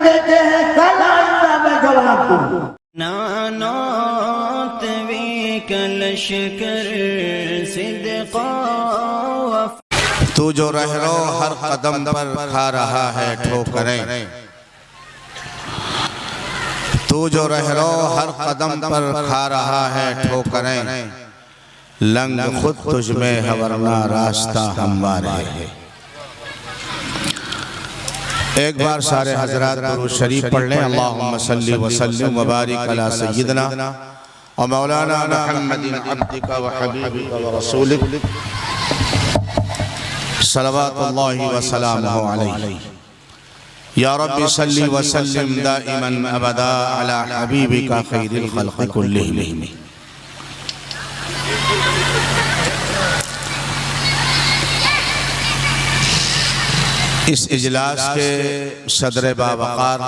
देते हैं कल आइंदा मैं जवाब दूं। नानोत वी कलशकर सिद्क़ा तू जो रहरो हर कदम पर खा रहा है ठोकरें, तू जो रहरो हर कदम पर खा रहा है ठोकरें, लंग खुद तुझ में है वरना रास्ता हमारे है। एक बार सारे हजरात दुरूद शरीफ पढ़ लें। अल्लाहुम्मा सल्ली व सल्लिम व बारिक अला सय्यिदना व मौलाना मुहम्मदिन अब्दिका व हबीबिका व रसूलिक सल्लल्लाहु व सलामुहु अलैहि। या रब्बी सल्ली व सल्लिम दाइमन अबदा अला हबीबिका खैरिल खल्क़ि कुल्लिहिम। इस इजलास के सदर बावकार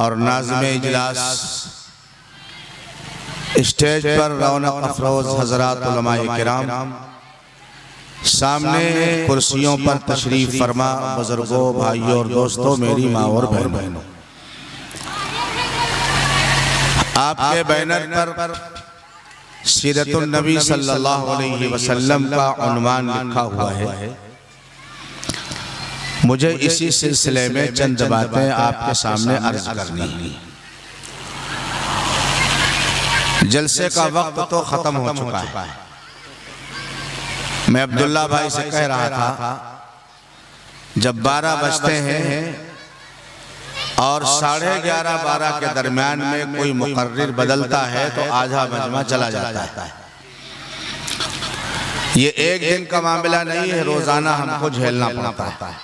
और नाज़िम इजलास, स्टेज पर रौनक अफरोज हजरात उलमाए किराम, सामने कुर्सियों पर तशरीफ फरमा बुजुर्गों, भाइयों और दोस्तों, मेरी माँ और बहनों, आपके बैनर पर सीरतुन नबी सल्लल्लाहु अलैहि वसल्लम का उन्वान लिखा हुआ है। मुझे इसी सिलसिले में चंद बातें आपके सामने अर्ज करनी है। जलसे का वक्त तो खत्म हो चुका है। मैं अब्दुल्ला भाई से कह रहा था, जब 12 बजते हैं और 11:30-12 के दरमियान में कोई मुकर्रिर बदलता है तो आधा मजमा चला जाता है। ये एक दिन का मामला नहीं है, रोजाना हमको झेलना पड़ता है।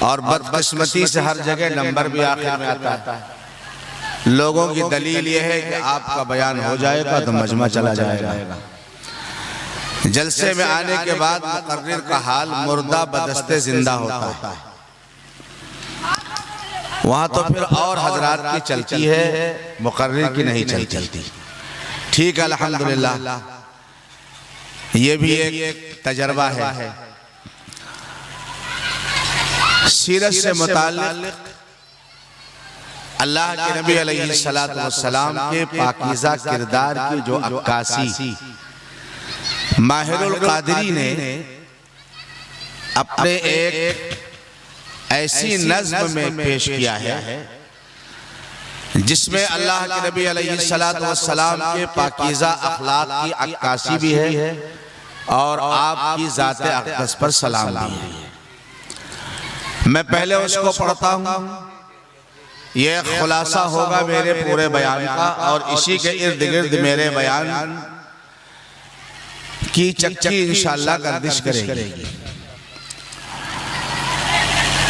और बदकिस्मती से हर जगह नंबर भी आखिर में आता है। लोगों की दलील यह है कि आपका बयान हो जाएगा तो मजमा चला जाएगा। जलसे में आने के बाद मुकर्रिर का हाल मुर्दा बदस्ते जिंदा होता है। वहां तो फिर और हजरात की चलती है, मुकर्रिर की नहीं चलती। ठीक है, अल्हम्दुलिल्लाह, ये भी एक तजर्बा है। सीरत से मुताल्लिक़ अल्लाह के नबी अलैहिस्सलातु वस्सलाम के पाकीज़ा किरदार की जो अक्कासी माहिरुल क़ादिरी ने अपने एक ऐसी नज़्म में पेश किया है जिसमें अल्लाह के नबी अलैहिस्सलातु वस्सलाम के पाकीज़ा अखलाक की अक्कासी भी है और आपकी ज़ात अक़दस पर सलाम भी है। मैं पहले उसको पढ़ता हूँ, यह खुलासा होगा मेरे पूरे बयान का और इसी के इर्द गिर्द मेरे बयान की चक्की इंशाअल्लाह गर्दिश करेगी।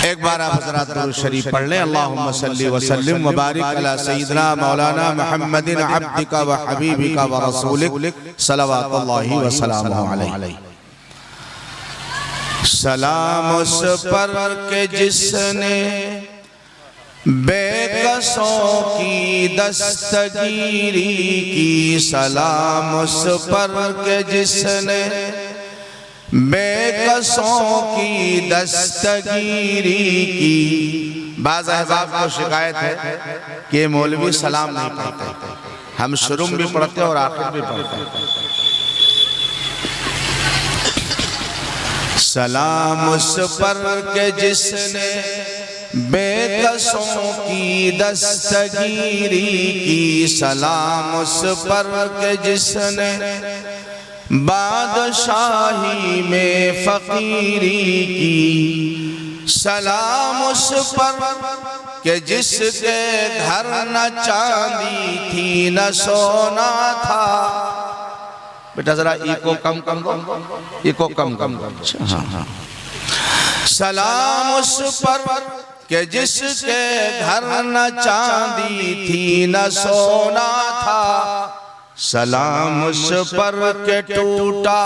एक बार आप हज़रात दुरूद शरीफ पढ़ लें। अल्लाहुम्मा सल्ली व सल्लिम व बारिक अला सय्यिदना मौलाना मुहम्मदिन अब्दिका व हबीबिका व रसूलिक सल्लल्लाहु व सलामुहु अलैहि। सलाम उस पर के जिसने बेकसों की दस्तगीरी की, सलाम उस पर के जिसने बेकसों की दस्तगीरी की। बाज़ अहबाब को शिकायत है कि मौलवी सलाम नहीं पढ़ते, हम शुरू भी पढ़ते और आखिर भी पढ़ते। सलाम उस पर के जिसने बेकसों की दस्तगीरी की, सलाम उस पर के जिसने बादशाही में फकीरी की, सलाम उस पर के जिसके घर न चांदी थी न सोना था। बेटा जरा इको कम दो, इको कम दो। हाँ। सलाम उस पर के जिसके घर न चांदी थी न सोना था, सलाम उस पर के टूटा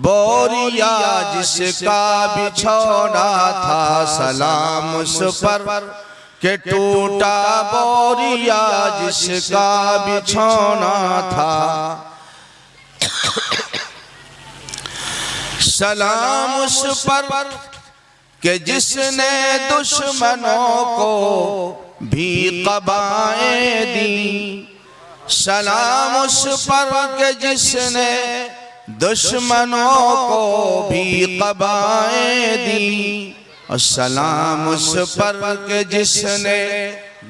बोरिया जिसका बिछौना था, सलाम उस पर के टूटा बोरिया जिसका बिछौना था। सलाम उस पर कि जिसने दुश्मनों को भी क़बाएं दी। सलाम उस पर के जिसने दुश्मनों को भी क़बाएं दी। और सलाम उस पर के जिसने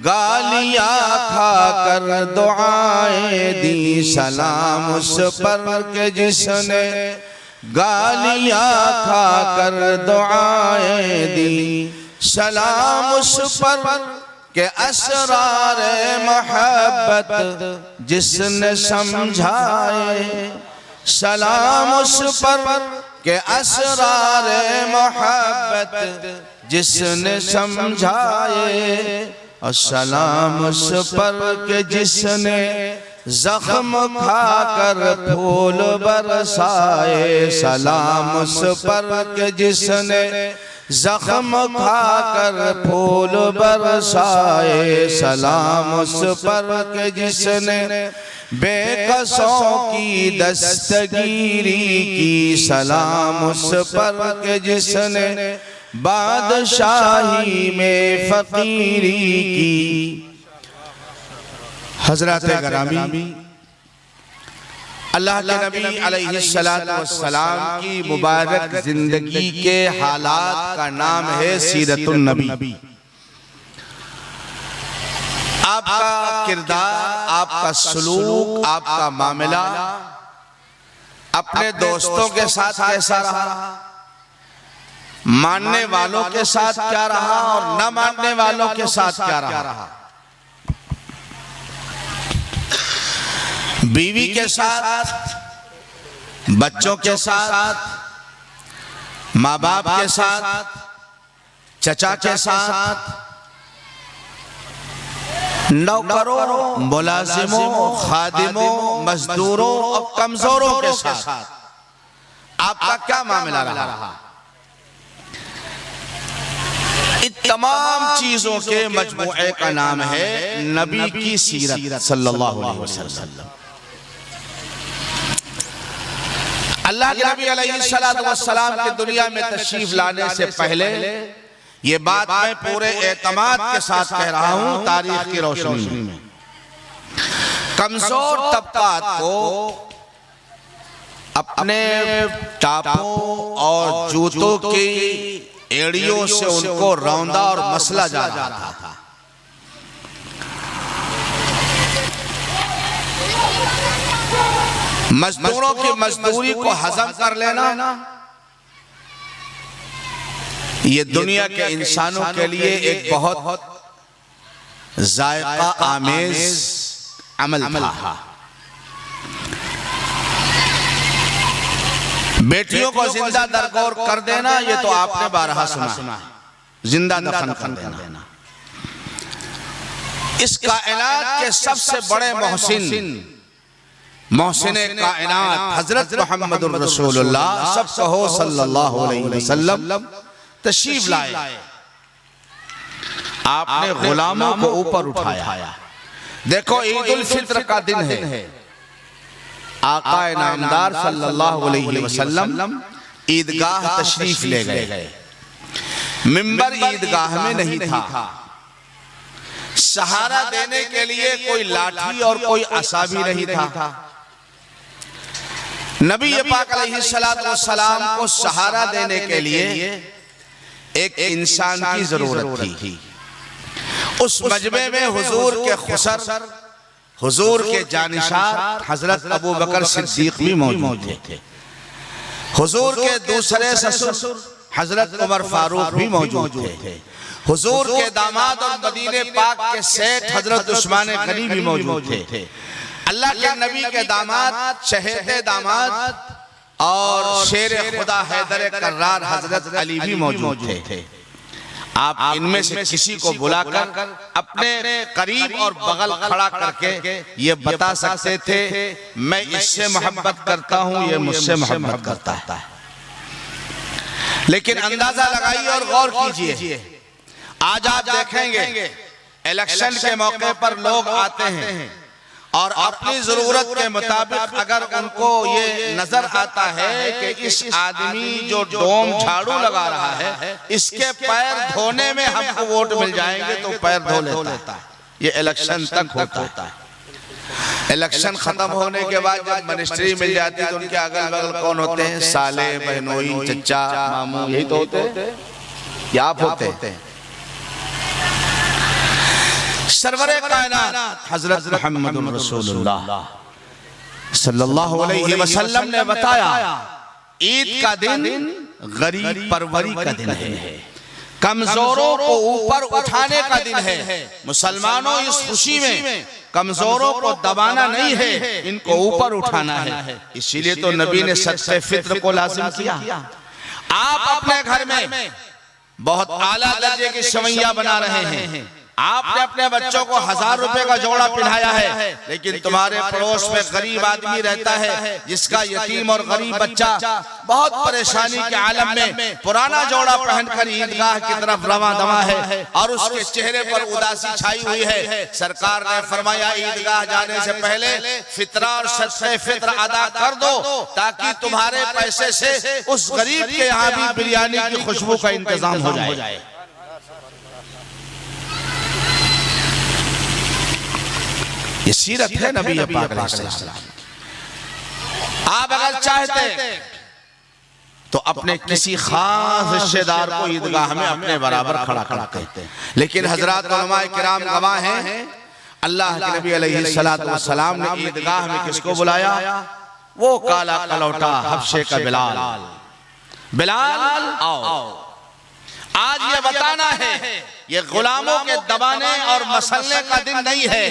गालियाँ खाकर दुआएं दी। सलाम उस पर के जिसने गालियाँ खाकर दुआएं दी। सलाम उस पर के असरार मोहब्बत जिसने समझाए। सलाम उस पर के असरार मोहब्बत जिसने समझाए। और सलाम उस पर के जिसने जख्म खाकर फूल बरसाए। सलाम उस पर के जिसने जख्म खाकर फूल बरसाए। सलाम उस पर के जिसने बेकसों की दस्तगीरी की। सलाम उस पर के जिसने बादशाही में फकीरी की। हज़रत गिरामी अल्लाह के नबी अलैहिस्सलातु वस्सलाम की मुबारक जिंदगी के हालात का नाम है सीरतुन नबी। आपका किरदार, आपका सलूक, आपका मामला अपने दोस्तों के साथ कैसा रहा, मानने वालों के साथ क्या रहा और न मानने वालों के साथ क्या रहा। बीवी के साथ, बच्चों के साथ, माँ बाप के साथ, चचा के साथ, नौकरों, मुलाजिमों, खादिमों, मजदूरों और कमजोरों के साथ आपका क्या मामला रहा। इन तमाम चीजों के मजमूए का नाम है नबी की सीरत सल्लल्लाहु अलैहि वसल्लम। अल्लाह के नबी अलैहिस्सलातु वस्सलाम के दुनिया में तशरीफ लाने से पहले ये बात मैं पूरे एतमाद के साथ कह रहा हूं, तारीख की रोशनी में कमजोर तबकात को अपने टापों और जूतों की एड़ियों से उनको रौंदा और मसला जा रहा था। मजदूरों की मजदूरी को हजम कर लेना ये दुनिया के इंसानों के लिए एक बहुत जायका आमेज अमल था। बेटियों को जिंदा दरगोर कर देना ये तो आपने बारहा सुना, जिंदा दफन कर देना। इस कायनात के सबसे बड़े मोहसिन कायनात हजरत मोहम्मद रसूलुल्लाह सब कहो सल्लल्लाहु अलैहि वसल्लम तशरीफ लाए। आपने गुलामों को ऊपर उठाया। देखो ईद उल फित्र का दिन है। आका नामदार सल्लल्लाहु अलैहि वसल्लम ईदगाह तशरीफ ले गए। मिंबर ईदगाह में नहीं था। सहारा देने के लिए कोई लाठी और कोई असा भी नहीं था। नबी पाक अलैहिस्सलातु वस्सलाम को सहारा देने के लिए एक इंसान की जरूरत थी। उस मजमे में हुजूर के खुसर, हुजूर के जानिशार हजरत अबू बकर सिद्दीक भी मौजूद थे। हुजूर के दूसरे ससुर हजरत उमर फारूक भी मौजूद थे। हुजूर के दामाद और मदीने पाक के सेठ हजरत उस्मान गनी भी मौजूद थे। अल्लाह के नबी के दामाद, चहेते दामाद और शेर खुदा हैदर कर्रार हजरत अली भी मौजूद थे। आप इनमें से किसी को बुलाकर अपने करीब और बगल खड़ा करके ये बता सकते थे मैं इससे मोहब्बत करता हूं, ये मुझसे मोहब्बत करता है। लेकिन अंदाजा लगाइए और गौर कीजिए, आज आप देखेंगे इलेक्शन के मौके पर लोग आते हैं और अपनी जरूरत के मुताबिक अगर उनको ये नजर आता है कि इस आदमी जो डोम झाड़ू लगा रहा है इसके पैर धोने में हमको वोट मिल जाएंगे तो पैर धो लेता है। ये इलेक्शन तक होता है। इलेक्शन खत्म होने के बाद जब मिनिस्ट्री मिल जाती है तो उनके अगल बगल कौन होते हैं? साले, बहनोई, चचा, मामू, यही तो होते हैं या आप होते हैं? सरवरे कायनात हजरत मोहम्मद रसूलुल्लाह सल्लल्लाहु अलैहि वसल्लम ने बताया ईद का दिन गरीब परवरी का दिन है, कमजोरों को ऊपर उठाने का दिन है। मुसलमानों इस खुशी में कमजोरों को दबाना नहीं है, इनको ऊपर उठाना है। इसीलिए तो नबी ने सदक़े फित्र को लाजिम किया। आप अपने घर में बहुत आला दर्जे की सेवैयां बना रहे हैं, आपने अपने बच्चों को 1000 रुपए का जोड़ा पहनाया है, लेकिन तुम्हारे पड़ोस में गरीब आदमी रहता है जिसका यतीम और गरीब बच्चा बहुत परेशानी के आलम में पुराना जोड़ा पहनकर ईदगाह की तरफ रवां दवा है और उसके चेहरे पर उदासी छाई हुई है। सरकार ने फरमाया ईदगाह जाने से पहले फितरा और सदक़े फित्र अदा कर दो ताकि तुम्हारे पैसे से उस गरीब के यहाँ भी बिरयानी की खुशबू का इंतजाम हो जाए। ये सीरत है नबी पाक अलैहिस्सलाम। आप अगर चाहते तो अपने किसी खास रिश्तेदार को ईदगाह में अपने बराबर खड़ा करते हैं, लेकिन हजरत उलमाए किराम गवाह हैं अल्लाह के नबी अलैहिस्सलातु वस्सलाम ने ईदगाह में किसको बुलाया? वो काला कलौटा हबशे का बिलाल आओ। आज ये बताना है ये गुलामों के दबाने और मसलने का दिन नहीं है,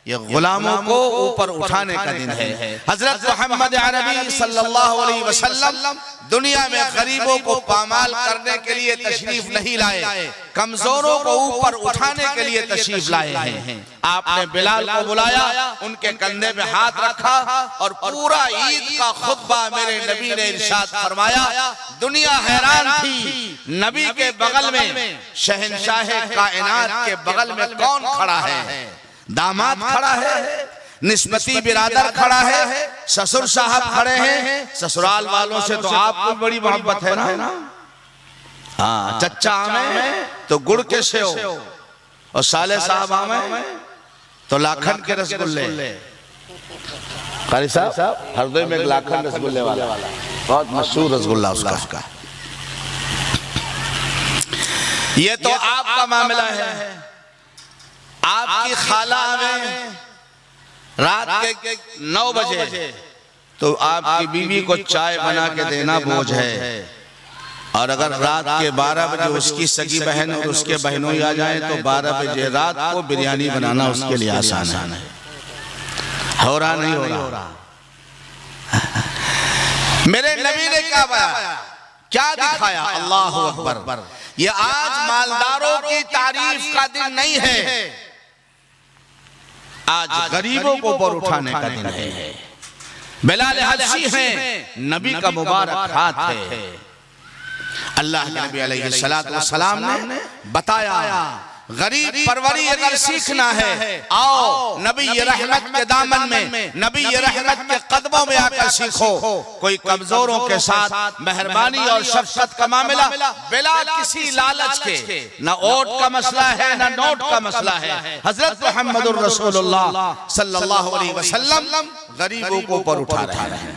ये गुलामों को ऊपर उठाने का दिन है। हजरत मोहम्मद अरबी सल्लल्लाहु अलैहि वसल्लम दुनिया में गरीबों को पामाल करने के लिए तशरीफ नहीं लाए, कमजोरों को ऊपर उठाने के लिए तशरीफ लाए हैं। आपने बिलाल को बुलाया, उनके कंधे पे हाथ रखा और पूरा ईद का खुतबा मेरे नबी ने इरशाद फरमाया। दुनिया हैरान थी, नबी के बगल में शहंशाह कायनात के बगल में कौन खड़ा है? दामाद खड़ा है, निस्बती बिरादर खड़ा है, ससुर साहब खड़े हैं। ससुराल वालों से तो आपको बड़ी मोहब्बत है ना? हाँ, चचा में तो गुड़ के सेव और साले साहब में तो लाखन के रसगुल्ले। कारी साहब हरदोई में लाखन रसगुल्ले वाला बहुत मशहूर रसगुल्ला उसका। ये तो आपका मामला है। आपकी खाला में रात के 9 बजे तो आपकी बीवी को चाय बना के देना बोझ है, और अगर रात के 12 बजे उसकी सगी बहन और उसके बहनों आ जाए तो 12 बजे रात को बिरयानी बनाना उसके लिए आसान है। हो रहा नहीं हो रहा? मेरे नबी ने क्या बताया, क्या दिखाया? अल्लाह अकबर। ये आज मालदारों की तारीफ का दिन नहीं है, आज गरीबों को ऊपर उठाने का दिन है। बिलाल हबशी हैं, नबी का मुबारक हाथ है। अल्लाह के नबी अलैहिस्सलातु वस्सलाम ने बताया गरीब परवरी अगर सीखना है आओ नबी ये रहमत के दामन में, नबी ये रहमत के कदमों में आकर सीखो। कोई कमजोरों के साथ मेहरबानी और शफकत का मामला बिला किसी लालच के, न ओट का मसला है न नोट का मसला है। हजरत मोहम्मदुर रसूलुल्लाह सल्लल्लाहु अलैहि वसल्लम गरीबों को ऊपर उठा रहे हैं।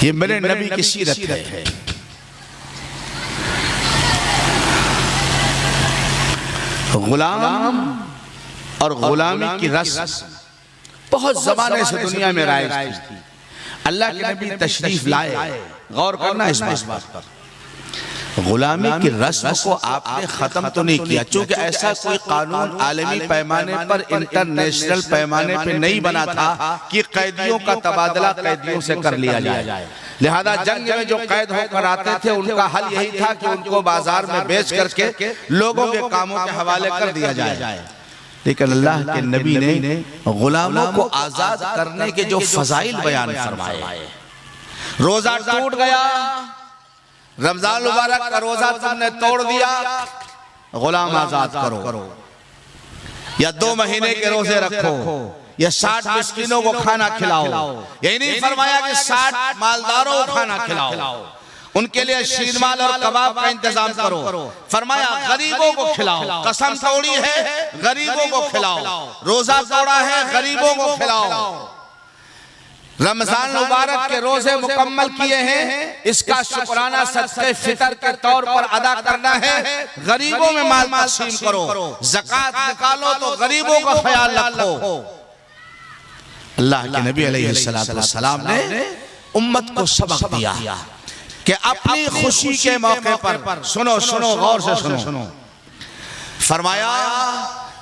ये मेरे नबी की सीरत है। गुलाम और गुलामी की रस्म बहुत जमाने से दुनिया में राइज थी। अल्लाह के नबी तशरीफ लाए, गौर करना इस बात पर। गुलामी की रस्म को आपने खत्म तो नहीं किया, क्योंकि ऐसा कोई कानून आलमी पैमाने पर, इंटरनेशनल पैमाने पर नहीं बना था कि कैदियों का तबादला कैदियों से कर लिया जाए। लिहाजा जंग में जो कैद होकर आते थे उनका हल यही था कि उनको बाजार में बेच करके लोगों के कामों के हवाले कर दिया जाए। लेकिन अल्लाह के नबी ने गुलामों को आजाद करने के जो फजाइल बयान फरमाए, रोजा टूट गया, रमजान मुबारक का रोजा तुमने तोड़ दिया, गुलाम आजाद करो, या 2 महीने के रोजे रखो, या 60 मिस्किनों को खाना खिलाओ। यही नहीं फरमाया कि 60 मालदारों को खाना खिलाओ, उनके लिए शीरमाल और कबाब का इंतजाम करो। फरमाया गरीबों को खिलाओ, कसम तोड़ी है गरीबों को खिलाओ, रोजा तोड़ा है गरीबों को खिलाओ। रमजान मुबारक के रोजे मुकम्मल किए हैं, इसका शुक्राना सदक़े फितर के तौर पर अदा करना है। गरीबों में माल तक़सीम करो, ज़कात निकालो तो गरीबों का ख्याल रखो। अल्लाह के नबी अलैहिस्सलाम ने उम्मत को सबक दिया कि अपनी खुशी के मौके पर सुनो गौर से सुनो। फरमाया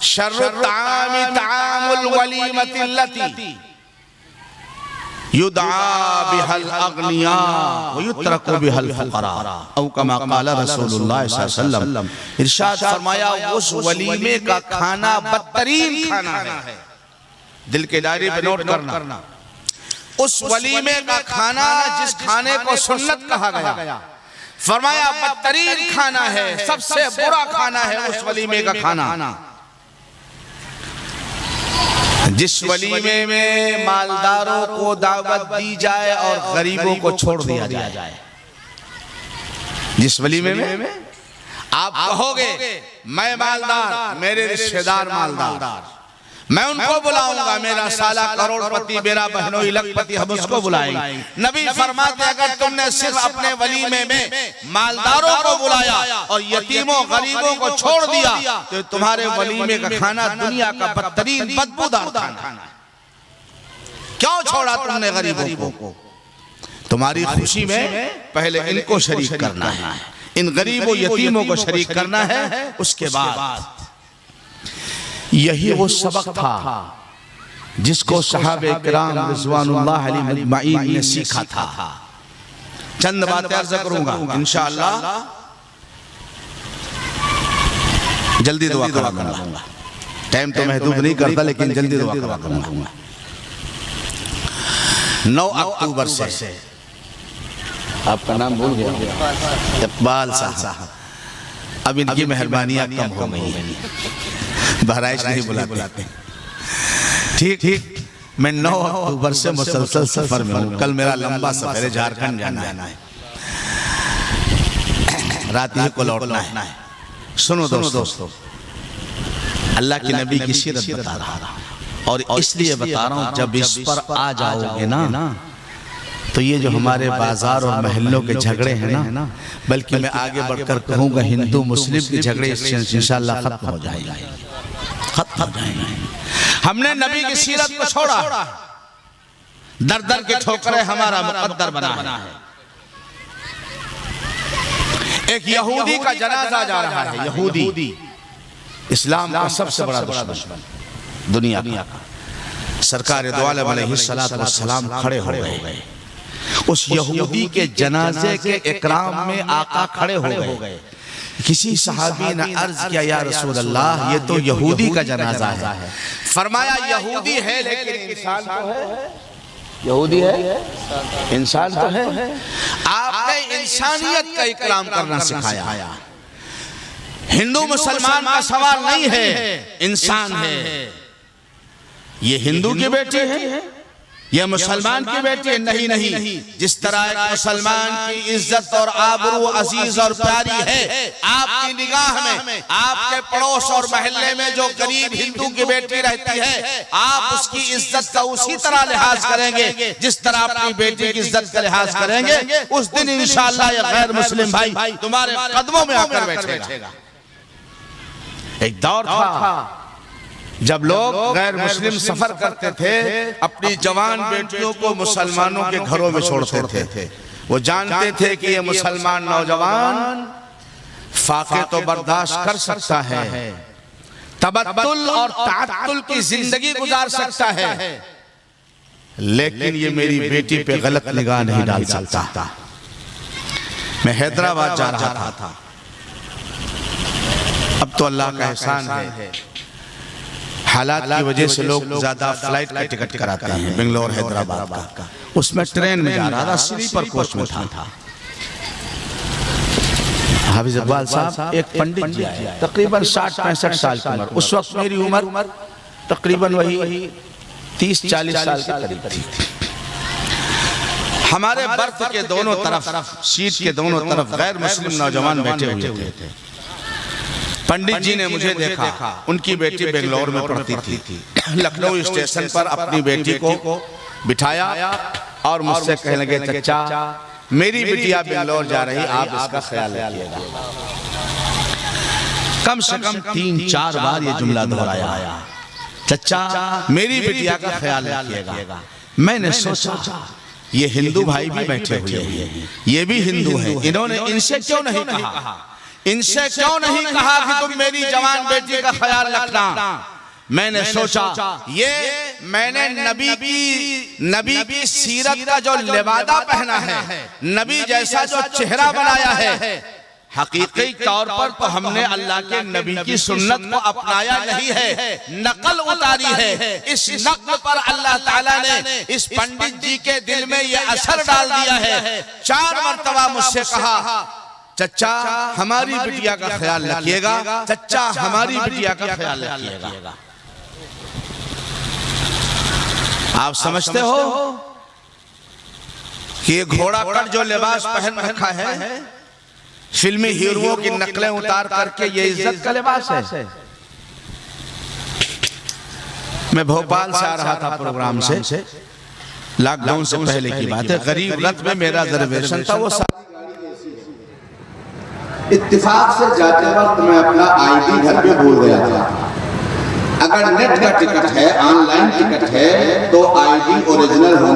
शर्रु तामी तामुल वलीमतिल्लती युदआ बिहल अगनिया व युत्रकु बिहल फुकरा औ कमा क़ाल रसूलुल्लाह सल्लल्लाहु अलैहि वसल्लम। इरशाद फरमाया उस वलीमे का खाना बदतरीन खाना है। दिल के डायरी पे नोट करना, उस वलीमे का खाना जिस खाने को सुन्नत कहा गया, फरमाया बदतरीन खाना है, सबसे बुरा खाना है उस वलीमे का खाना। जिस वलीमे में मालदारों को दावत दी जाए और गरीबों को छोड़ दिया जाए। जिस वलीमे में आप कहोगे मैं मालदार, मेरे रिश्तेदार मालदार, मैं उनको बुलाऊंगा, मेरा साला करोड़पति, मेरा बहनोई लखपति, हम उसको बुलाएंगे। नबी फरमाते अगर तुमने सिर्फ अपने वलीमे में मालदारों को बुलाया और यतीमों गरीबों को छोड़ दिया तो तुम्हारे वलीमे का खाना दुनिया का बदतरीन बदबूदार खाना है। क्यों छोड़ा तुमने गरीबों को? तुम्हारी खुशी में पहले इनको शरीक करना है, इन गरीबों यतीमों को शरीक करना है, उसके बाद। यही वो सबक था जिसको सहाबे किराम रिज़वानुल्लाह अलैहिम अजमईन ने सीखा था। चंद बातें अर्ज़ करूंगा इंशाअल्लाह, जल्दी दुआ करूंगा। टाइम तो महदूद नहीं करता लेकिन जल्दी दुआ करूंगा। 9 अक्टूबर से आपका नाम भूल गया, इकबाल साहब। अब इनकी मेहरबानियां कम हो गई हैं, बहराइच नहीं बुलाते। ठीक, मैं 9 अक्टूबर से मुसलसल सफर में हूँ। कल मेरा लंबा सफर है, झारखंड जाना है, रात ही को लौटना है। सुनो दोस्तों, अल्लाह के नबी की सीरत बता रहा और इसलिए बता रहा हूँ, जब इस पर आ जाओगे ना तो ये जो हमारे बाजार और महल्लों के झगड़े हैं ना, बल्कि मैं आगे बढ़कर कहूँगा हिंदू मुस्लिम के झगड़े इंशाअल्लाह खत्म हो जाएंगे। हमने नबी की सीरत को छोड़ा, दर दर के ठोकरें हमारा मुकद्दर बना है। एक यहूदी का जनाजा जा रहा है, यहूदी इस्लाम का सबसे बड़ा दुश्मन दुनिया का। सरकार दो आलम अलैहिस्सलातु वस्सलाम खड़े हो गए। उस यहूदी के जनाजे के इकराम में आका खड़े हो गए। किसी सहाबी ने अर्ज किया या रसूल अल्लाह, ये तो यहूदी का जनाजा है। फरमाया यहूदी है लेकिन इंसान तो है। यहूदी है, इंसान तो है। आपने इंसानियत का इकराम करना सिखाया। हिंदू मुसलमान का सवाल नहीं है, इंसान है। ये हिंदू की बेटी है, यह मुसलमान की बेटी है। नहीं, जिस तरह एक मुसलमान की इज्जत और आबरू अजीज और प्यारी है आपकी निगाह में, आपके पड़ोस और मोहल्ले में जो गरीब हिंदू की बेटी रहती है, आप उसकी इज्जत का उसी तरह लिहाज करेंगे जिस तरह अपनी बेटी की इज्जत का लिहाज करेंगे। उस दिन इंशाअल्लाह ये गैर मुस्लिम भाई तुम्हारे कदमों में आकर बैठेगा। एक दौर था जब लोग गैर मुस्लिम सफर करते थे, अपनी जवान बेटियों को मुसलमानों के घरों में छोड़ते थे। वो जानते थे कि ये मुसलमान नौजवान फाके तो बर्दाश्त कर सकता है, तबत्तुल और ताअत्तुल की जिंदगी गुजार सकता है, लेकिन ये मेरी बेटी पे गलत निगाह नहीं डाल सकता। मैं हैदराबाद जा रहा था, अब तो अल्लाह का एहसान है, हालात की वजह से लोग ज्यादा फ्लाइट का टिकट कराते हैं बेंगलोर हैदराबाद का। उसमें ट्रेन में जा रहा था, स्लीपर कोच में था। हाफिज इकबाल साहब एक पंडित जी आए, तकरीबन 60-65 साल की उम्र। उस वक्त मेरी उम्र तकरीबन वही 30-40 साल के करीब थी। हमारे बर्थ के दोनों तरफ, सीट के दोनों तरफ गैर मुस्लिम नौजवान बैठे हुए थे। पंडित जी ने मुझे देखा, उनकी बेटी बेंगलोर में पढ़ती थी। लखनऊ स्टेशन पर अपनी बेटी को बिठाया और मुझसे कहने लगे, चचा मेरी बिटिया बेंगलोर जा रही, आप इसका ख्याल रखिएगा। कम से कम 3-4 बार ये जुमला दोहराया, चचा मेरी बिटिया का ख्याल रखिएगा। मैंने सोचा ये हिंदू भाई भी बैठे हुए हैं, ये भी हिंदू हैं, इन्होंने इनसे क्यों नहीं कहा, इनसे क्यों नहीं कहा कि तुम मेरी जवान बेटी का ख्याल रखना। मैंने सोचा ये मैंने नबी की सीरत का जो लिबादा पहना है, नबी जैसा जो चेहरा बनाया है, हकीकी तौर पर तो हमने अल्लाह के नबी की सुन्नत को अपनाया नहीं है, नकल उतारी है। इस नकल पर अल्लाह ताला ने इस पंडित जी के दिल में ये असर डाल दिया है। 4 मरतबा मुझसे कहा, चचा हमारी बिटिया का ख्याल रखिएगा, चचा हमारी बिटिया का ख्याल रखिएगा। आप समझते हो कि ये घोड़ा कट जो लिबास पहन रखा है, फिल्मी हीरोओं की नकलें उतार करके ये इज्जत का लिबास है। मैं भोपाल से आ रहा था प्रोग्राम से, लॉकडाउन से पहले की बात है। गरीब रथ में मेरा रिजर्वेशन था, वो इत्तेफाक से जाते वक्त मैं अपना आईडी घर पे भूल गया था। अगर नेट का टिकट है, ऑनलाइन टिकट है, तो आईडी ओरिजिनल होना